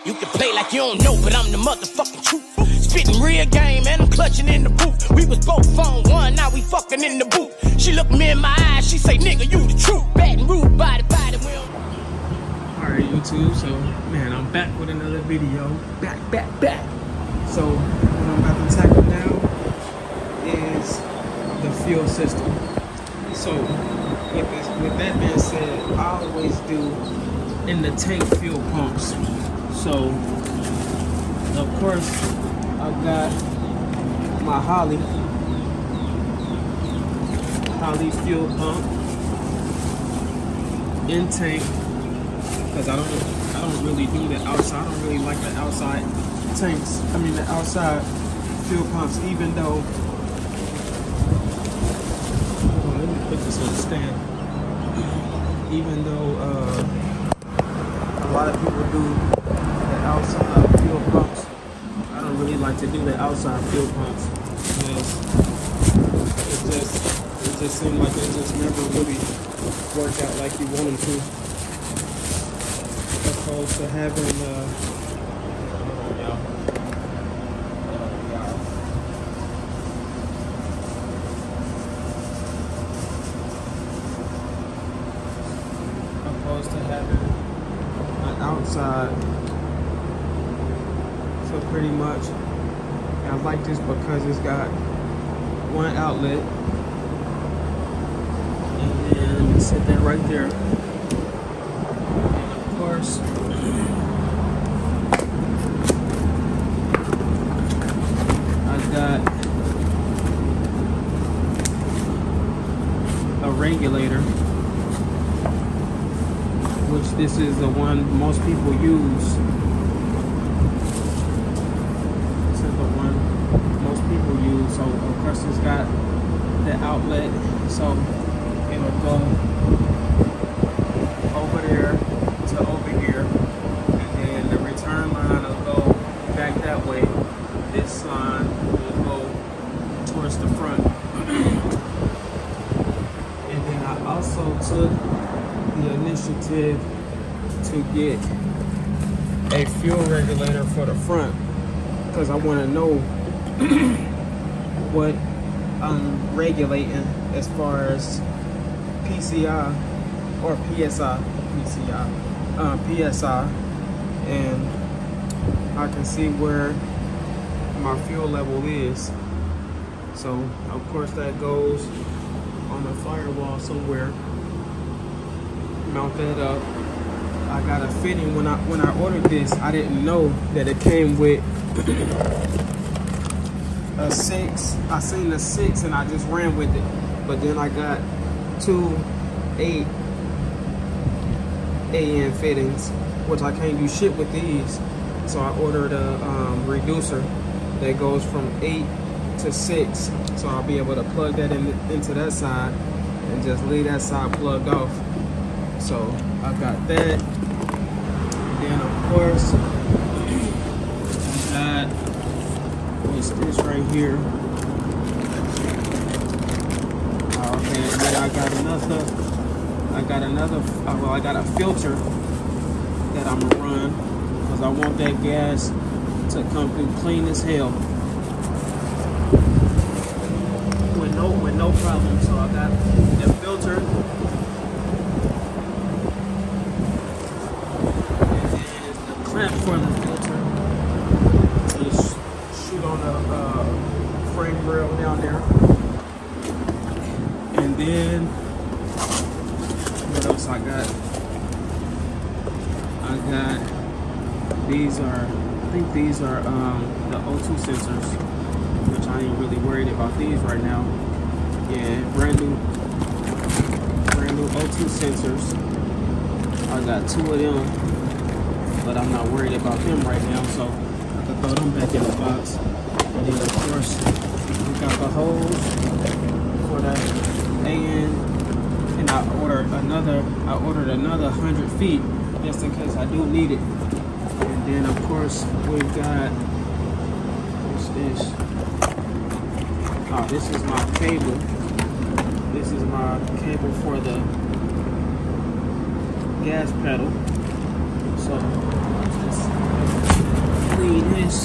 You can play like you don't know, but I'm the motherfucking truth. Spitting real game and I'm clutching in the booth. We was both on one, now we fucking in the booth. She look me in my eyes, she say, nigga, you the truth. Bad and rude, body, we don't. Alright, YouTube, so, man, I'm back with another video. Back. So, what I'm about to tackle now is the fuel system. So, with that being said, I always do in the tank fuel pumps. So, of course, I've got my Holley fuel pump in tank, because I don't really do the outside. I don't really like the outside tanks. I mean the outside fuel pumps, even though. Let me put this on the stand. Even though a lot of people do the outside fuel pumps, I don't really like to do the outside fuel pumps because it just seems like it just never really work out like you want them to. Opposed to having an outside. So pretty much I like this because it's got one outlet, and then sit that right there. And of course, I got a regulator, which this is the one most people use. This is the one most people use. So of course it's got the outlet, so it'll go over there to over here, and then the return line will go back that way. This line will go towards the front. And then I also took the initiative to get a fuel regulator for the front, because I want to know what I'm regulating as far as PCI or PSI, PSI, and I can see where my fuel level is. So of course that goes on the firewall somewhere. Mount that up. I got a fitting. When I ordered this, I didn't know that it came with a 6. I seen the 6 and I just ran with it. But then I got 2 8 AN fittings, which I can't do shit with these. So I ordered a reducer that goes from 8 to 6. So I'll be able to plug that into that side and just leave that side plugged off. So I got that. And then of course I got what's this right here. Okay, and then I got a filter that I'm gonna run, because I want that gas to come through clean as hell with no problem. So I got the filter. Clamp for the filter to shoot on the frame rail down there. And then what else I got? These are, I think these are the O2 sensors, which I ain't really worried about these right now. Yeah, brand new O2 sensors. I got 2 of them, but I'm not worried about them right now, so I can throw them back in the box. And then of course we got the hose for the AN, and I ordered another 100 feet just in case I do need it. And then of course we've got, what's this? Oh, this is my cable. This is my cable for the gas pedal. So just leave this.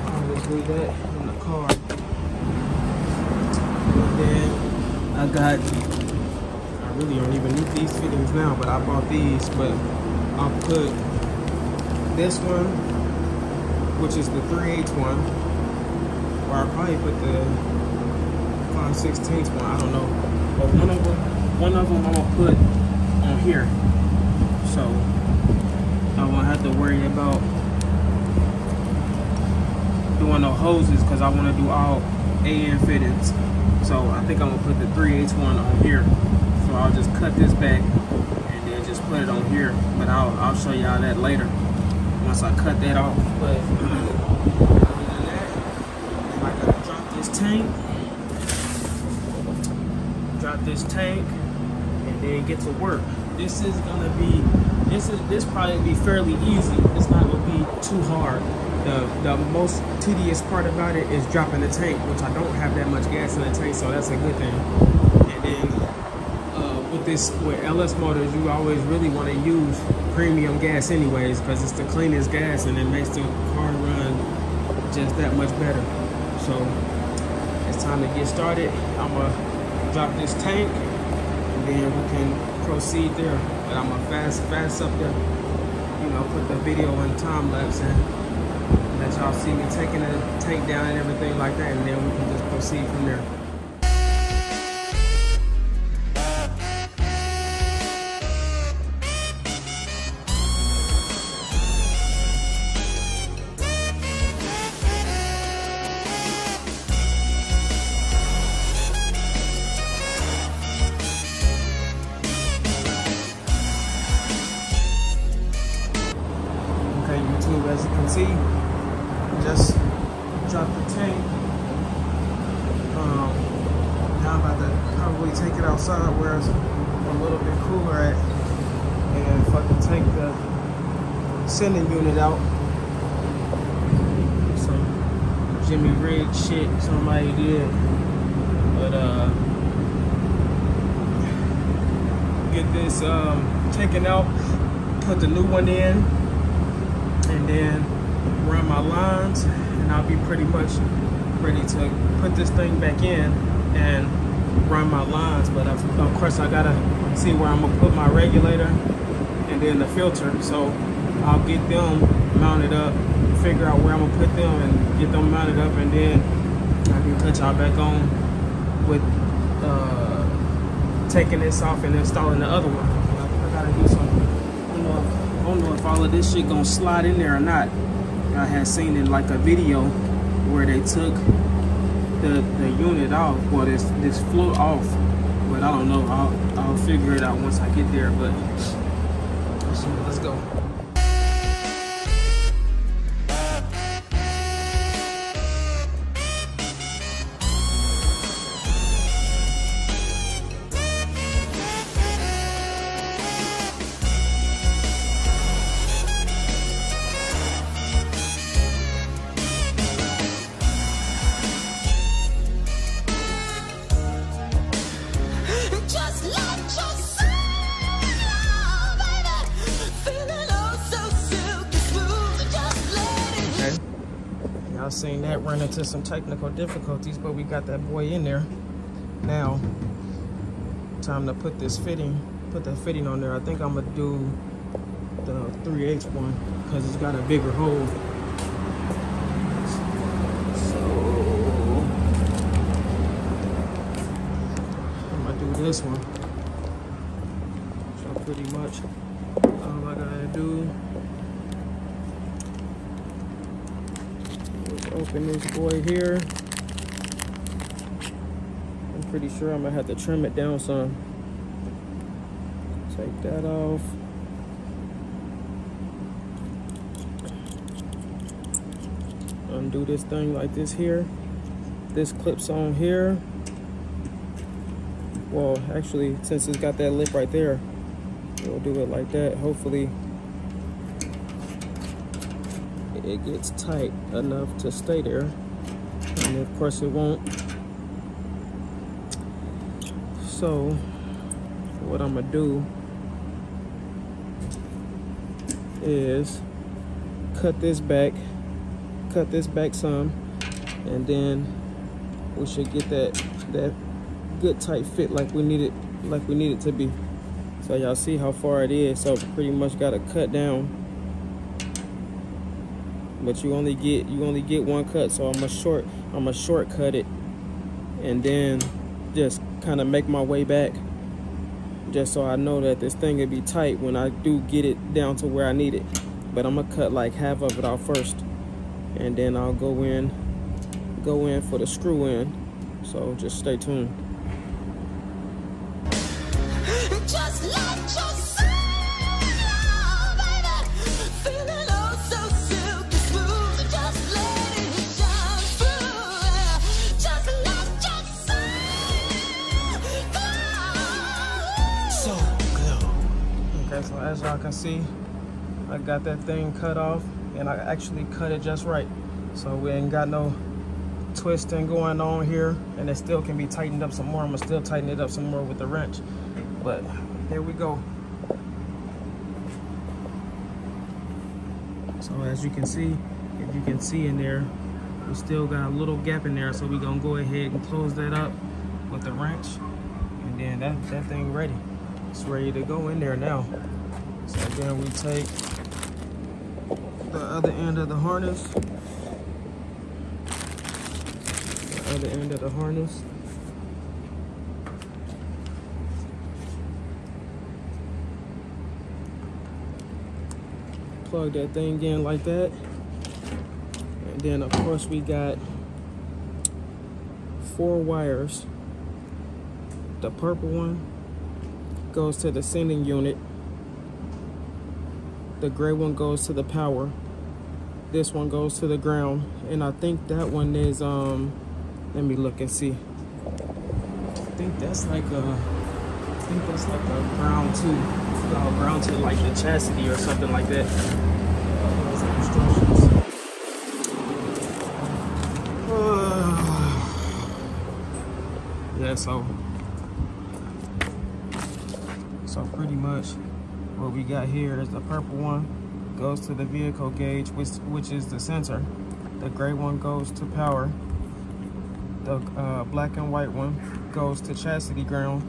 I'll just leave that in the car. And then I really don't even need these fittings now, but I bought these. But I'll put this one, which is the 3/8 one, or I'll probably put the 5/16 one. I don't know, but one of them I'm gonna put on here, so I won't have to worry about doing no hoses, because I want to do all AN fittings. So I think I'm gonna put the 3/8 one on here. So I'll just cut this back and then just put it on here. But I'll show y'all that later once I cut that off. But other than that, I gotta drop this tank, and then get to work. This probably be fairly easy. It's not gonna be too hard. The most tedious part about it is dropping the tank, which I don't have that much gas in the tank, so that's a good thing. And then with LS motors, you always really want to use premium gas anyways, because it's the cleanest gas and it makes the car run just that much better. So it's time to get started. I'm gonna drop this tank, and then we can proceed there. But I'm gonna fast up there, you know, put the video on time lapse and let y'all see me taking the tank down and everything like that, and then we can just proceed from there. YouTube, as you can see, just dropped the tank. Now I'm about to probably take it outside where it's a little bit cooler at, and fucking take the sending unit out. Some Jimmy Rig shit somebody did, but get this taken out, put the new one in, and then run my lines, and I'll be pretty much ready to put this thing back in and run my lines. But of course I gotta see where I'm gonna put my regulator and then the filter, so I'll get them mounted up, figure out where I'm gonna put them and get them mounted up, and then I can put y'all back on with taking this off and installing the other one. I gotta do something. I don't know if all of this shit gonna slide in there or not. I had seen in like a video where they took the unit off, well this float off, but I don't know. I'll figure it out once I get there. But let's go. I seen that run into some technical difficulties, but we got that boy in there. Now, time to put this fitting, put the fitting on there. I think I'm gonna do the 3/8 one because it's got a bigger hole. So I'm gonna do this one. So pretty much all I gotta do. Open this boy here. I'm pretty sure I'm gonna have to trim it down some. Take that off. Undo this thing like this here. This clips on here. Well, actually, since it's got that lip right there, we'll do it like that. Hopefully it gets tight enough to stay there, and of course it won't. So what I'm gonna do is cut this back some, and then we should get that good tight fit like we need it to be. So y'all see how far it is. So pretty much got to cut down, but you only get one cut. So I'm gonna shortcut it, and then just kind of make my way back, just so I know that this thing will be tight when I do get it down to where I need it. But I'm gonna cut like half of it off first, and then I'll go in for the screw in. So just stay tuned. Just let yourself, baby, feeling oh so silky smooth. Just let it shine through. Just let yourself go. So glow. Okay, so as y'all can see, I got that thing cut off, and I actually cut it just right. So we ain't got no twisting going on here, and it still can be tightened up some more. I'm gonna still tighten it up some more with the wrench, but here we go. So as you can see, if you can see in there, we still got a little gap in there, so we're gonna go ahead and close that up with the wrench, and then that thing ready. It's ready to go in there now. So then we take the other end of the harness. Plug that thing in like that. And then of course we got 4 wires. The purple one goes to the sending unit. The gray one goes to the power. This one goes to the ground. And I think that one is let me look and see. I think that's like a ground to like the chastity or something like that. Yeah, so pretty much what we got here is the purple one goes to the vehicle gauge, which is the sensor. The gray one goes to power. The black and white one goes to chastity ground,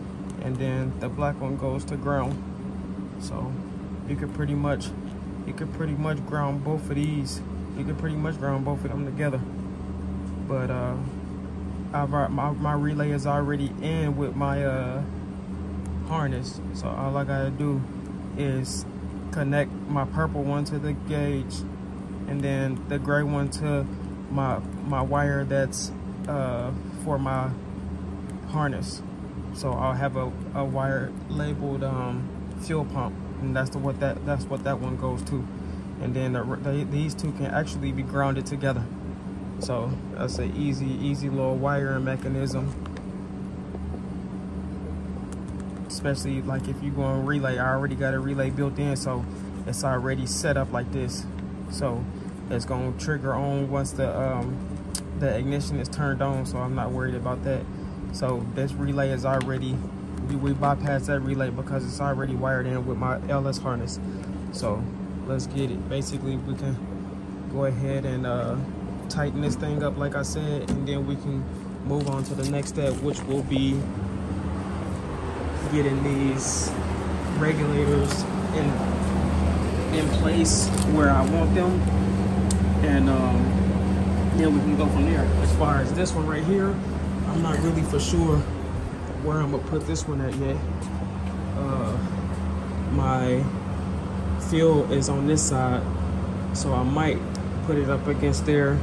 and then the black one goes to ground. So you could pretty much ground both of these. You could pretty much ground both of them together. But my relay is already in with my harness, so all I gotta do is connect my purple one to the gauge, and then the gray one to my wire that's for my harness. So I'll have a wire labeled fuel pump, and that's what that one goes to. And then these two can actually be grounded together. So that's an easy little wiring mechanism. Especially like if you go on relay, I already got a relay built in, so it's already set up like this. So it's gonna trigger on once the ignition is turned on, so I'm not worried about that. So this relay is already, we bypass that relay because it's already wired in with my LS harness. So let's get it. Basically, we can go ahead and tighten this thing up like I said, and then we can move on to the next step, which will be getting these regulators in place where I want them, and then we can go from there. As far as this one right here, I'm not really for sure where I'm gonna put this one at yet. My fuel is on this side, so I might put it up against there.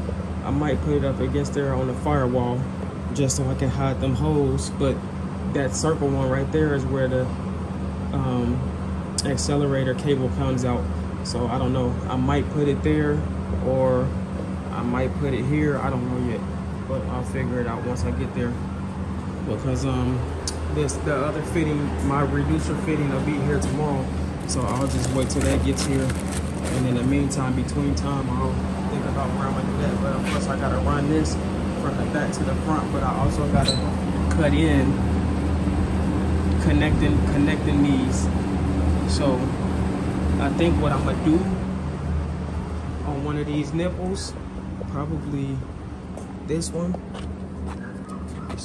I might put it up against there on the firewall, just so I can hide them holes. But that circle one right there is where the accelerator cable comes out. So I don't know, I might put it there, or I might put it here. I don't know yet, but I'll figure it out once I get there. Because the other fitting, my reducer fitting, will be here tomorrow, so I'll just wait till that gets here. And in the meantime, between time, I'll think about where I'm gonna do that. But of course, I gotta run this from the back to the front, but I also gotta cut in connecting these. So I think what I'm gonna do one of these nipples, probably this one. Let's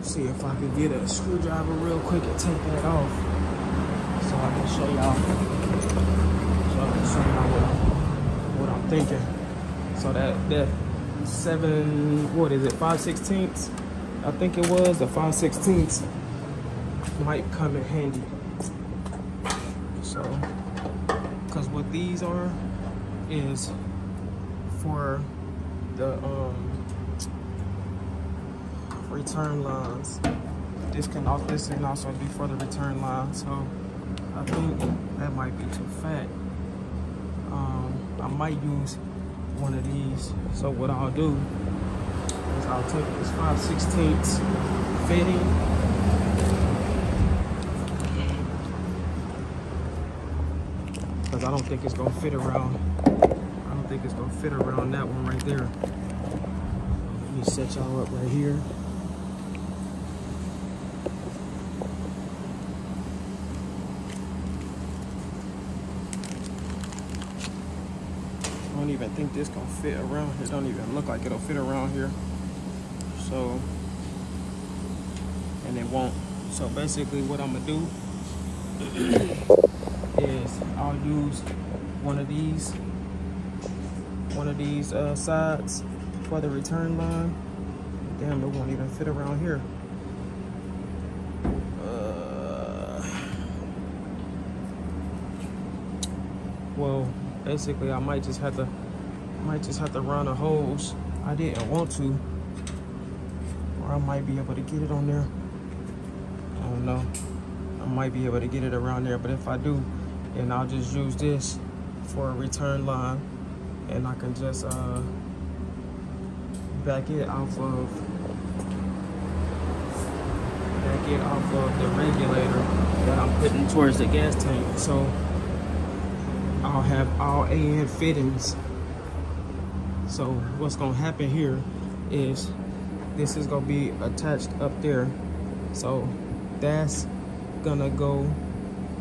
see if I can get a screwdriver real quick and take that off, so I can show y'all. What I'm thinking. So that 5/16, I think it was a 5/16 might come in handy. So, because what these are is for the return lines. This can also be for the return line. So I think that might be too fat. I might use one of these. So what I'll do is I'll take this 5/16 fitting, because I don't think it's gonna fit around. I don't think it's gonna fit around that one right there. Let me set y'all up right here. I don't even think this gonna fit around. It don't even look like it'll fit around here. So, and it won't. So basically what I'm gonna do is I'll use one of these sides for the return line. Damn, it won't even fit around here. Well, basically I might just have to run a hose. I didn't want to, or I might be able to get it on there. I don't know. I might be able to get it around there, but if I do, then I'll just use this for a return line, and I can just back it off of the regulator that I'm putting towards the gas tank. So I'll have all AN fittings. So what's gonna happen here is this is gonna be attached up there. So that's gonna go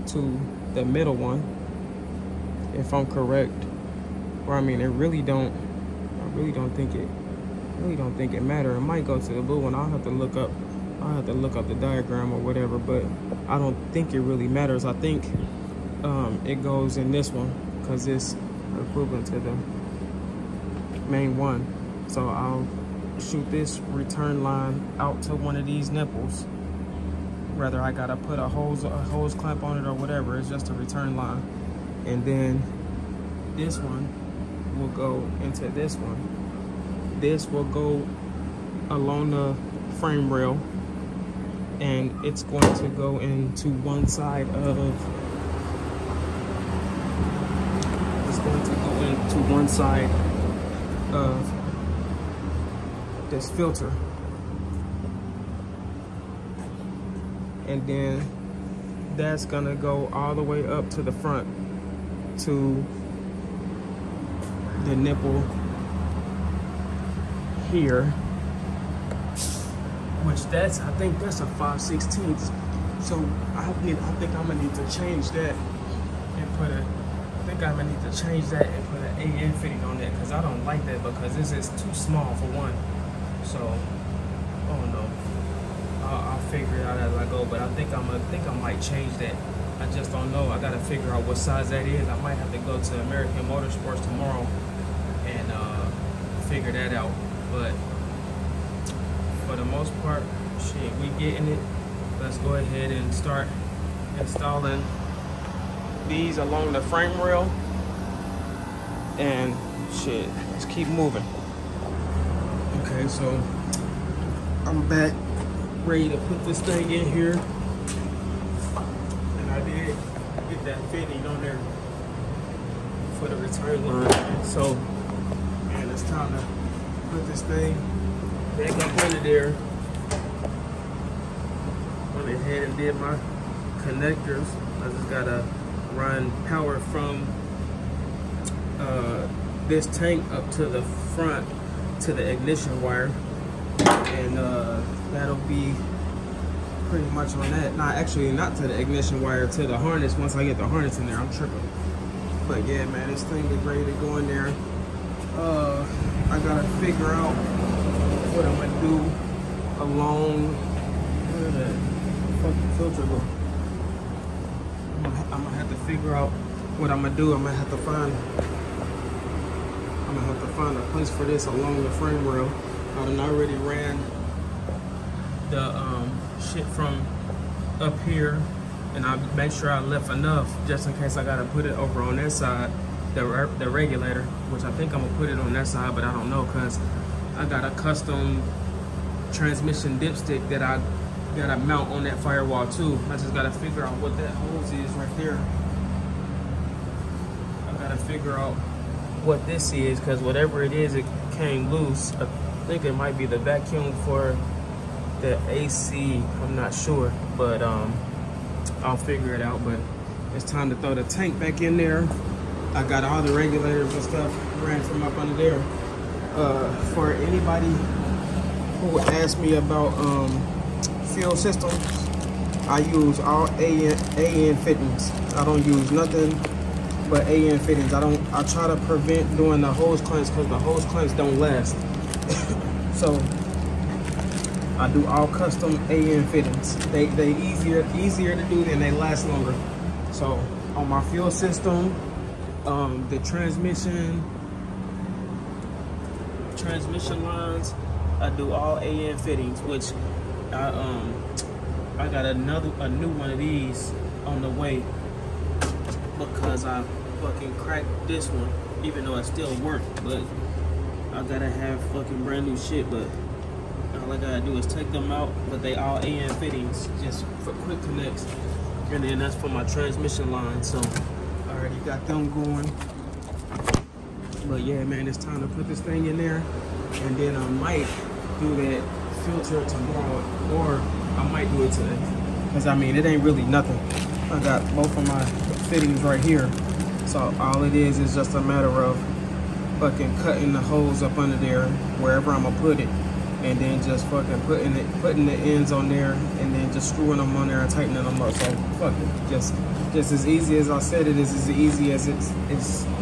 to the middle one, if I'm correct. Or I mean, I really don't think it matters. It might go to the blue one. I'll have to look up the diagram or whatever, but I don't think it really matters. I think it goes in this one because it's equivalent to the main one. So I'll shoot this return line out to one of these nipples. Whether I gotta put a hose clamp on it or whatever, it's just a return line. And then this one will go into this one. This will go along the frame rail, and it's going to go into one side of this filter. And then that's gonna go all the way up to the front to the nipple here, which I think that's a 5/16. So I think I'm gonna need to change that and put an AN fitting on that, because I don't like that, because this is too small for one. So I don't know. I'll figure it out as I go, but I think I might change that. I just don't know. I gotta figure out what size that is. I might have to go to American Motorsports tomorrow and figure that out. But for the most part, shit, we getting it. Let's go ahead and start installing these along the frame rail, and shit, let's keep moving. Okay, so I'm back, ready to put this thing in here, and I did get that fitting on there for the return line. So, man, it's time to put this thing back up under there. Went ahead and did my connectors. I just gotta run power from this tank up to the front to the ignition wire, and that'll be pretty much on that. Not actually, not to the ignition wire, to the harness. Once I get the harness in there, I'm tripping. But yeah, man, this thing is ready to go in there. I gotta figure out what I'm gonna do along. Where did that fucking filter go? I'm gonna have to figure out what I'm gonna do. I'm gonna have to find a place for this along the frame rail. I done already ran the shit from up here, and I make sure I left enough just in case I gotta put it over on that side, the regulator, which I think I'm gonna put it on that side, but I don't know, cause I got a custom transmission dipstick that I gotta mount on that firewall too. I just gotta figure out what that hose is right there. I gotta figure out what this is, cause whatever it is, it came loose. I think it might be the vacuum for the AC. I'm not sure, but I'll figure it out. But it's time to throw the tank back in there. I got all the regulators and stuff ran from up under there. For anybody who asked me about fuel systems, I use all AN fittings. I don't use nothing but AN fittings. I try to prevent doing the hose cleanse because the hose cleanse don't last. So I do all custom AN fittings. They easier to do and they last longer. So on my fuel system, the transmission lines, I do all AN fittings, which I got a new one of these on the way because I fucking cracked this one, even though it still worked. But I gotta have fucking brand new shit. But all I gotta do is take them out, but they all AN fittings, just for quick connects. And then that's for my transmission line, so I already got them going. But yeah, man, it's time to put this thing in there, and then I might do that filter tomorrow, or I might do it today. Cause I mean, it ain't really nothing. I got both of my fittings right here, so all it is just a matter of fucking cutting the hose up under there wherever I'm gonna put it, and then just fucking putting the ends on there, and then just screwing them on there and tightening them up. So fuck it, just as easy as I said it is as easy as it's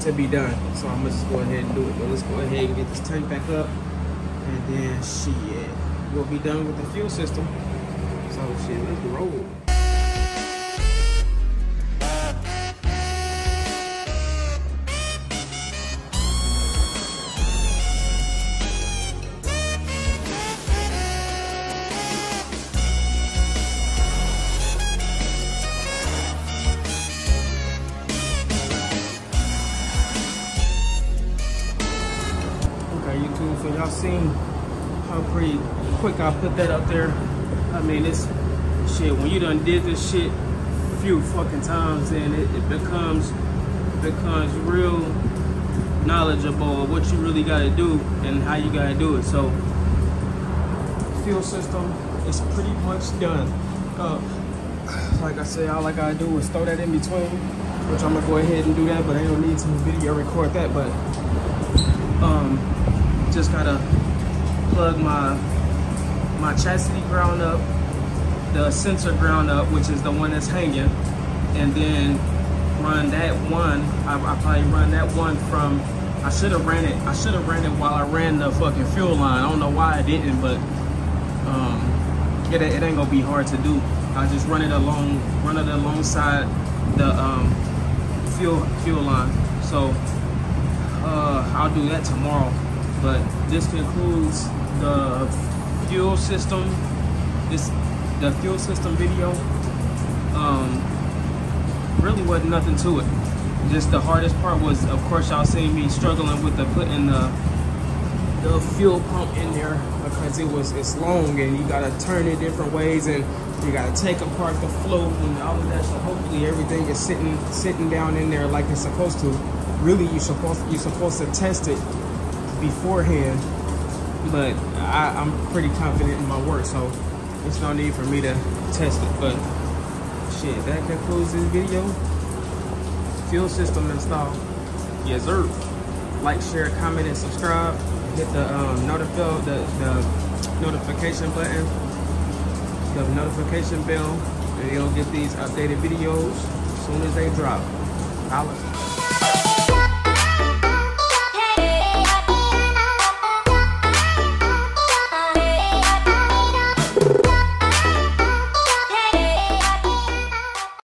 to be done. So I'm gonna just go ahead and do it. But let's go ahead and get this tank back up, and then shit, we'll be done with the fuel system. So shit, let's roll. YouTube, so y'all seen how pretty quick I put that up there. I mean, it's shit, when you done did this shit a few fucking times, then it becomes real knowledgeable of what you really gotta do and how you gotta do it. So fuel system is pretty much done. Like I said, all I gotta do is throw that in between, which I'm gonna go ahead and do that, but I don't need to video record that. But just gotta plug my chassis ground up, the sensor ground up, which is the one that's hanging, and then run that one. I probably run that one from, I should have ran it while I ran the fucking fuel line. I don't know why I didn't, but it ain't gonna be hard to do. I just run it alongside the fuel line. So I'll do that tomorrow. But this concludes the fuel system. The fuel system video. Really wasn't nothing to it. Just the hardest part was, of course, y'all seen me struggling with putting the fuel pump in there, because it's long and you gotta turn it different ways, and you gotta take apart the float and all of that. So hopefully everything is sitting down in there like it's supposed to. Really, you're supposed to test it beforehand, but I'm pretty confident in my work, so there's no need for me to test it. But shit, that concludes this video. Fuel system installed. Yes, sir. Like, share, comment, and subscribe. Hit the notification button, the notification bell, and you'll get these updated videos as soon as they drop. Holla.